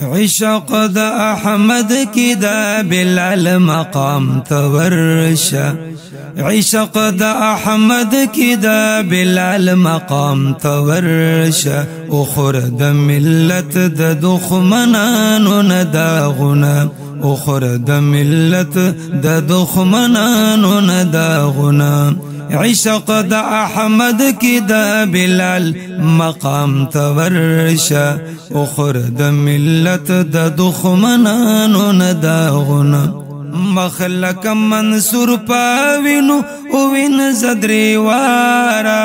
عشق دا احمد کی دا بلال مقام تورشا عشق دا احمد کی دا بلال مقام تورشا اخر دا ملت دا دخمنانو نداغنا اخر دا ملت دا دخمنانو نداغنا عشق دا احمد کی دا بلال مقام تورشا اخر دا ملت دا دخمنانو نداغنا مخلق منصور پاوینو اوین زدری وارا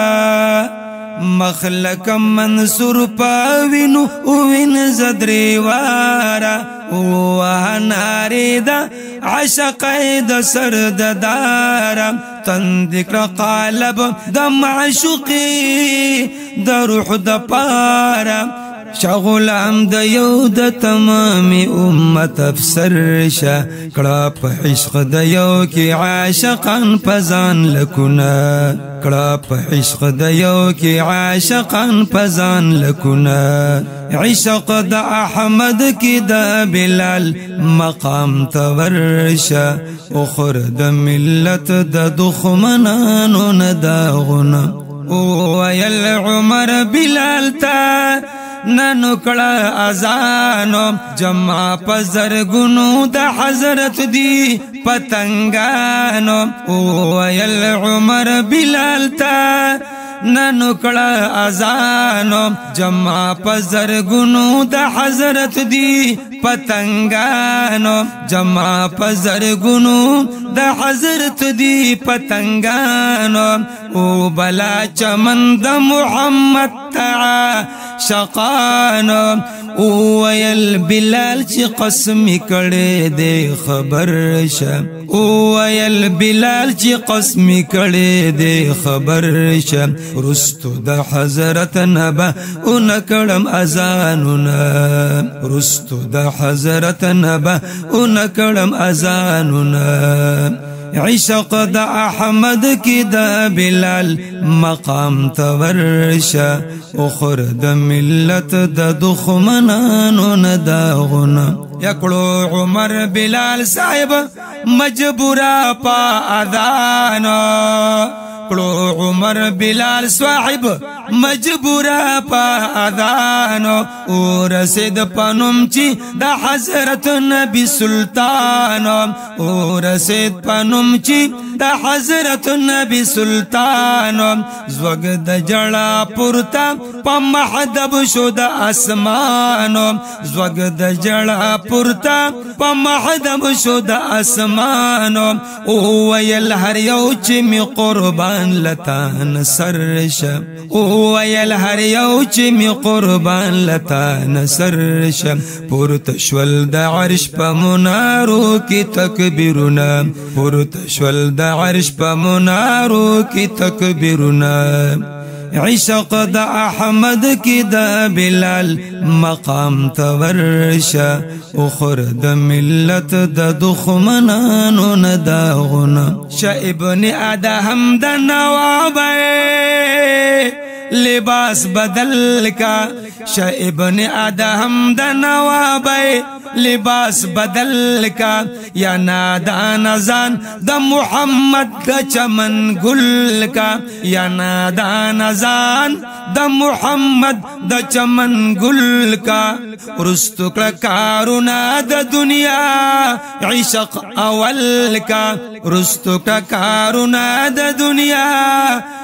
مخلق منصور پاوینو اوین زدری وارا وهناری دا عشق دا سرد دارا تندکر قالب دا معشوقی دا روح دا پارا شغلام دا یو دا تمامی امت افسرشا کڑا پا عشق دا یو کی عاشقان پزان لکنا کڑا پا عشق دا یو کی عاشقان پزان لکنا عشق دا احمد کی دا بلال مقام تورشا اخر دا ملت دا دخمنانو نداغنا ویل عمر بلال تا ننکڑا ازانو جمع پزرگنو دا حضرت دی پتنگانو ویل عمر بلال تا ننکڑا ازانو جمع پزرگنو دا حضرت دی پتنگانو جمع پزرگنو دا حضرت دی پتنگانو او بلا چمن دا محمد تعا شقانو ویل بلال چی قسمی کڑے دے خبر شا ویل بلال چی قسمی کڑے دے خبر شا رستو دا حضرت نبا انکڑم ازانونا رستو دا حضرت نبا انکڑم ازانونا عشق دا احمد کی دا بلال مقام تورشا اخر دا ملت دا دخمنانو نداغنا یکڑو عمر بلال صاحب مجبورا پا اذانو کڑو عمر بلال صاحب مجبورا پا اذانو او رسید پنم چی دا حضرت نبی سلطانو او رسید پنم چی دا حضرت نبی سلطانو زوگ دا جڑا پورتا پا محدب شو دا اسمانو زوگ دا جڑا پورتا پا محدب شو دا اسمانو او ویل هر یو چی می قربان لتان سرشا ویل هر یو چی می قربان لتان سرشا پورتشول دا عرش پا منارو کی تکبیرنا پورتشول دا عرش پا منارو کی تکبیرنا عشق دا احمد کی دا بلال مقام تورشا اخر دا ملت دا دخمنانو نداغنا شا ابن ادهم دا نوابے لباس بدل کا شا ابن ادهم دا نوابے لباس بدل کا یا نادان ازان دا محمد دا چمن گل کا یا نادان ازان دا محمد دا چمن گل کا رستو کارونا دا دنیا عشق اول کا رستو کارونا دا دنیا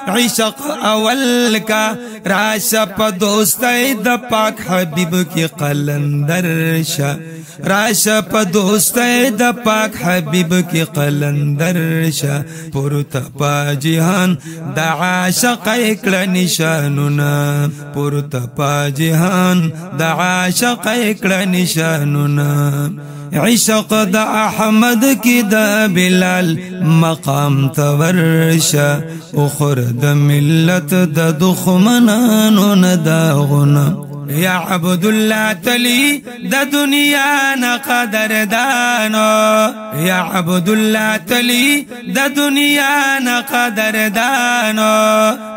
عشق اول کا راشا پا دوستی دا پاک حبیب کی قلندر شا راشا پا دوستی دا پاک حبیب کی قلندر شا پورتا پا جہان دا عاشق اکڑا نشانونا پورتا پا جہان دا عاشق اکڑا نشانونا عشق دا احمد کی دا بلال مقام تورشا اخر دا ملت دا دخمنانو نداغنا یا عبد الله تلی د دنیا نه قدردانو یا عبد الله تلی د دنیا نه قدردانو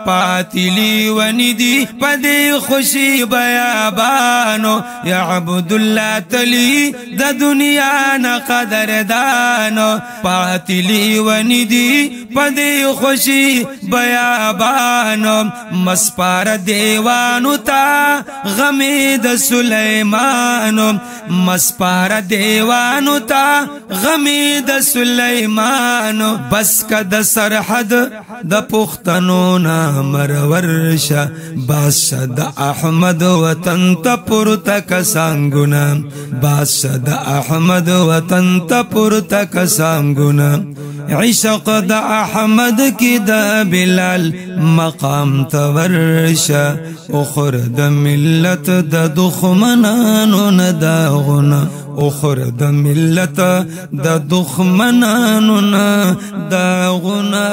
پاتلی وندی پدې خوشي بیابانو یا عبد الله تلی د دنیا نه قدردانو پاتلی وندی پدې خوشي بیابانو مسپار دیوانو تا غمی د سلیمانو مسپار دیوانو تا غمی د سلیمانو بس کد سرحد د پختنو نا مرورشا بادشاہ د احمد وطن ته پورته کسانګونا بادشاہ د احمد وطن ته پورته کسانګونا عشق د احمد کی د بلال مقام تورشا اخر د ملت د دخمنانو نداغنا اخر د ملت د دخمنانو نداغنا